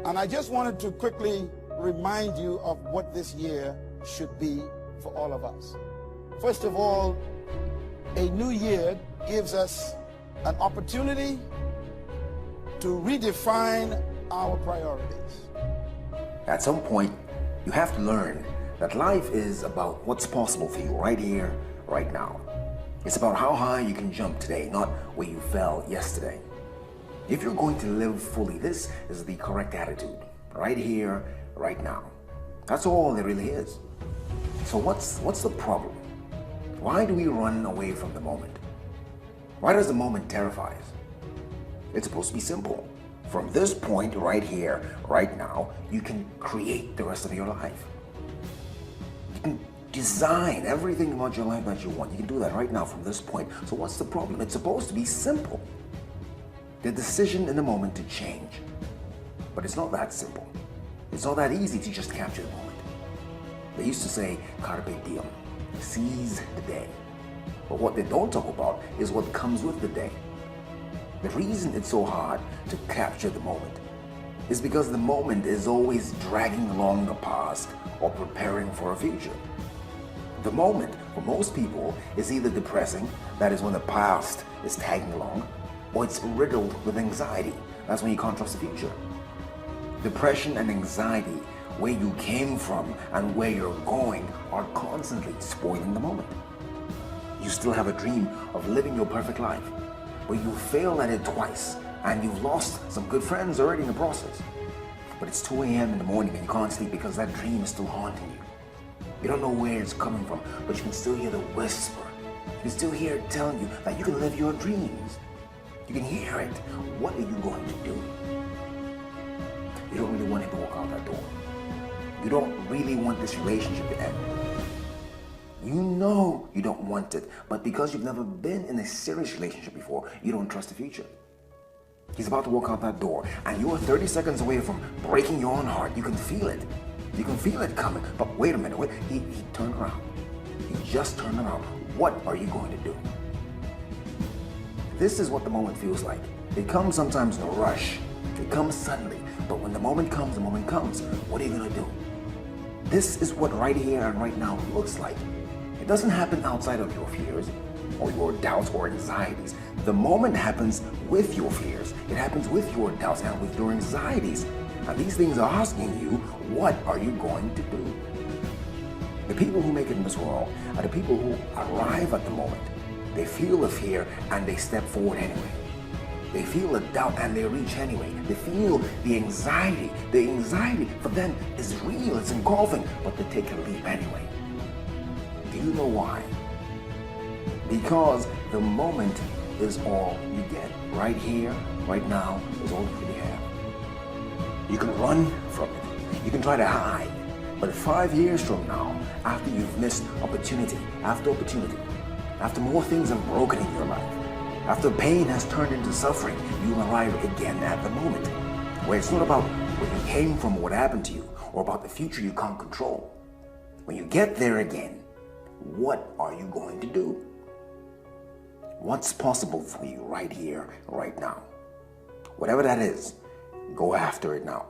And I just wanted to quickly remind you of what this year should be for all of us. First of all, a new year gives us an opportunity to redefine our priorities. At some point, you have to learn that life is about what's possible for you right here, right now. It's about how high you can jump today, not where you fell yesterday. If you're going to live fully, this is the correct attitude. Right here, right now. That's all there really is. So what's the problem? Why do we run away from the moment? Why does the moment terrify us? It's supposed to be simple. From this point right here, right now, you can create the rest of your life. You can design everything about your life that you want. You can do that right now from this point. So what's the problem? It's supposed to be simple. The decision in the moment to change. But it's not that simple. It's not that easy to just capture the moment. They used to say, carpe diem, seize the day. But what they don't talk about is what comes with the day. The reason it's so hard to capture the moment is because the moment is always dragging along the past or preparing for a future. The moment, for most people, is either depressing, that is when the past is tagging along, or it's riddled with anxiety, that's when you can't trust the future. Depression and anxiety, where you came from and where you're going, are constantly spoiling the moment. You still have a dream of living your perfect life, but you failed at it twice and you've lost some good friends already in the process. But it's 2 a.m. in the morning and you can't sleep because that dream is still haunting you. You don't know where it's coming from, but you can still hear the whisper. You can still hear it telling you that you can live your dreams. You can hear it. What are you going to do? You don't really want him to walk out that door. You don't really want this relationship to end. You know you don't want it, but because you've never been in a serious relationship before, you don't trust the future. He's about to walk out that door, and you're 30 seconds away from breaking your own heart. You can feel it. You can feel it coming. But wait a minute, he turned around. He just turned around. What are you going to do? This is what the moment feels like. It comes sometimes in a rush. It comes suddenly. But when the moment comes, what are you going to do? This is what right here and right now looks like. It doesn't happen outside of your fears or your doubts or anxieties. The moment happens with your fears. It happens with your doubts and with your anxieties. And these things are asking you, what are you going to do? The people who make it in this world are the people who arrive at the moment. They feel the fear and they step forward anyway. They feel the doubt and they reach anyway. They feel the anxiety. The anxiety for them is real, it's engulfing, but they take a leap anyway. Do you know why? Because the moment is all you get. Right here, right now, is all you really have. You can run from it. You can try to hide. But 5 years from now, after you've missed opportunity after opportunity, after more things have broken in your life, after pain has turned into suffering, you arrive again at the moment, where it's not about where you came from or what happened to you, or about the future you can't control. When you get there again, what are you going to do? What's possible for you right here, right now? Whatever that is, go after it now.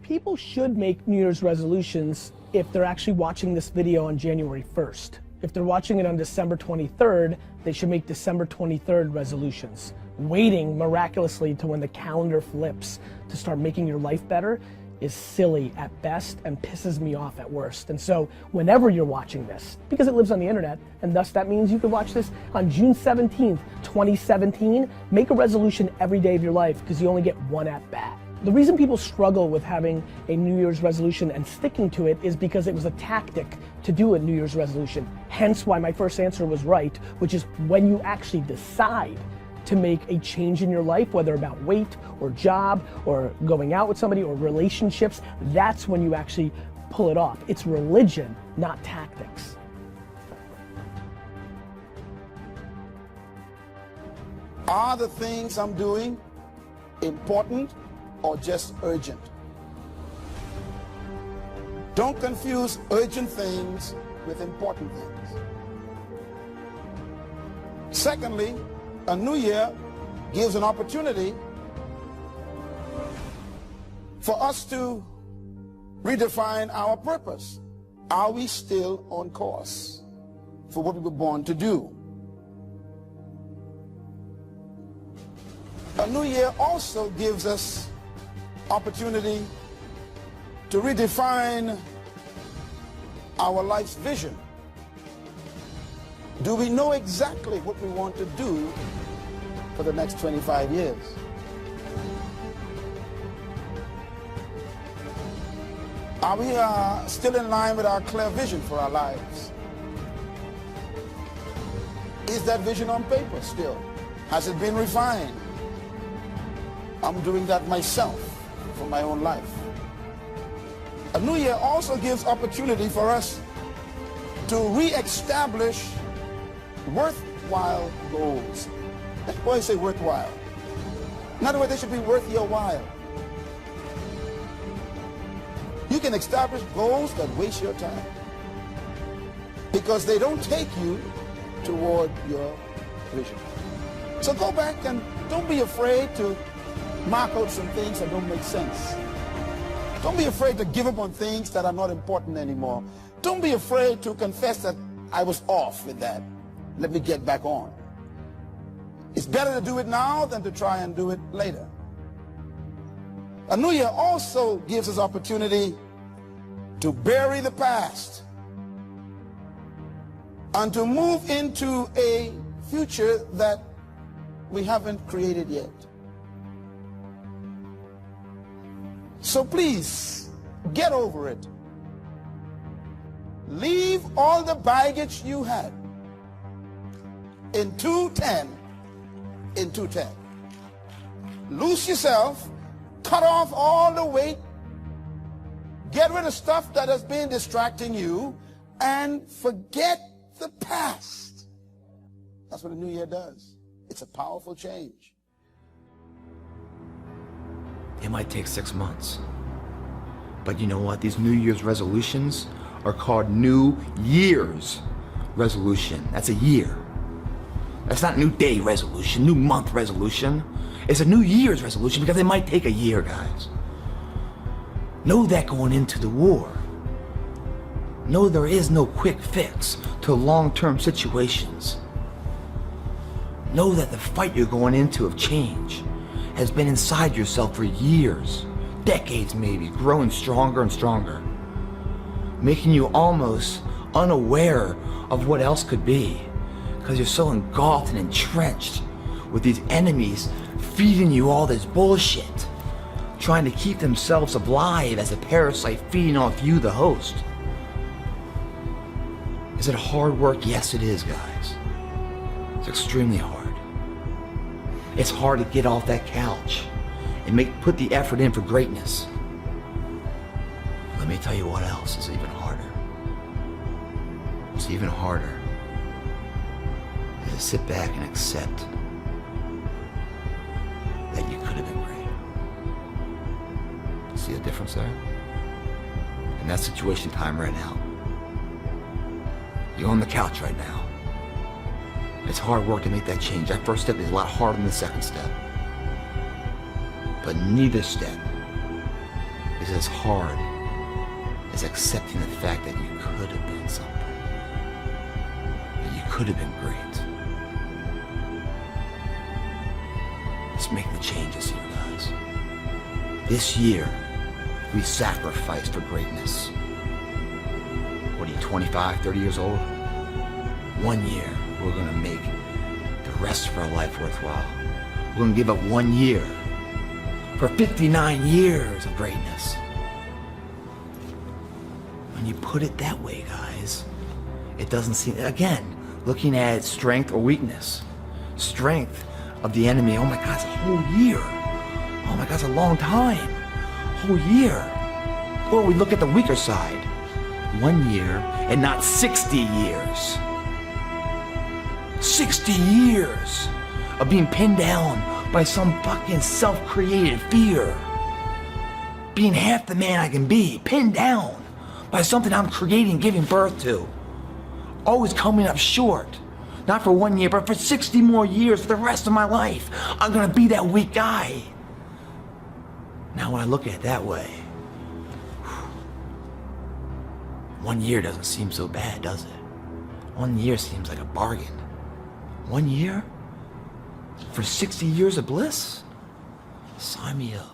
People should make New Year's resolutions if they're actually watching this video on January 1st. If they're watching it on December 23rd, they should make December 23rd resolutions. Waiting miraculously to when the calendar flips to start making your life better is silly at best and pisses me off at worst. And so whenever you're watching this, because it lives on the internet, and thus that means you could watch this on June 17th, 2017, make a resolution every day of your life because you only get one at bat. The reason people struggle with having a New Year's resolution and sticking to it is because it was a tactic to do a New Year's resolution. Hence why my first answer was right, which is when you actually decide to make a change in your life, whether about weight or job or going out with somebody or relationships, that's when you actually pull it off. It's religion, not tactics. Are the things I'm doing important or just urgent? Don't confuse urgent things with important things. Secondly, a new year gives an opportunity for us to redefine our purpose. Are we still on course for what we were born to do? A new year also gives us opportunity to redefine our life's vision. Do we know exactly what we want to do for the next 25 years? Are we still in line with our clear vision for our lives? Is that vision on paper still? Has it been refined? I'm doing that myself for my own life. A new year also gives opportunity for us to re-establish worthwhile goals. Why say worthwhile? In other words, they should be worth your while. You can establish goals that waste your time because they don't take you toward your vision. So go back and don't be afraid to mark out some things that don't make sense. Don't be afraid to give up on things that are not important anymore. Don't be afraid to confess that I was off with that. Let me get back on. It's better to do it now than to try and do it later. A new year also gives us opportunity to bury the past and to move into a future that we haven't created yet. So please, get over it. Leave all the baggage you had in 210 in 210. Loose yourself, cut off all the weight, get rid of stuff that has been distracting you, and forget the past. That's what a new year does. It's a powerful change. It might take 6 months. But you know what? These New Year's resolutions are called New Year's resolution. That's a year. That's not new day resolution, new month resolution. It's a New Year's resolution because it might take a year, guys. Know that going into the war. Know there is no quick fix to long-term situations. Know that the fight you're going into of change has been inside yourself for years, decades maybe, growing stronger and stronger, making you almost unaware of what else could be, because you're so engulfed and entrenched with these enemies feeding you all this bullshit, trying to keep themselves alive as a parasite feeding off you, the host. Is it hard work? Yes, it is, guys. It's extremely hard. It's hard to get off that couch and put the effort in for greatness. Let me tell you what else is even harder. It's even harder to sit back and accept that you could have been great. See the difference there? In that situation time right now. You're on the couch right now. It's hard work to make that change. That first step is a lot harder than the second step. But neither step is as hard as accepting the fact that you could have been something. That you could have been great. Let's make the changes here, guys. This year, we sacrificed for greatness. What are you, 25, 30 years old? 1 year, we're gonna make the rest of our life worthwhile. We're gonna give up 1 year for 59 years of greatness. When you put it that way, guys, it doesn't seem, again, looking at strength or weakness. Strength of the enemy, oh my God, it's a whole year. Oh my God, it's a long time. Whole year. Or we look at the weaker side. 1 year and not 60 years. 60 years of being pinned down by some fucking self-created fear. Being half the man I can be, pinned down by something I'm creating, giving birth to. Always coming up short. Not for 1 year, but for 60 more years, for the rest of my life. I'm gonna be that weak guy. Now when I look at it that way, 1 year doesn't seem so bad, does it? 1 year seems like a bargain. 1 year? For 60 years of bliss? Sign me up.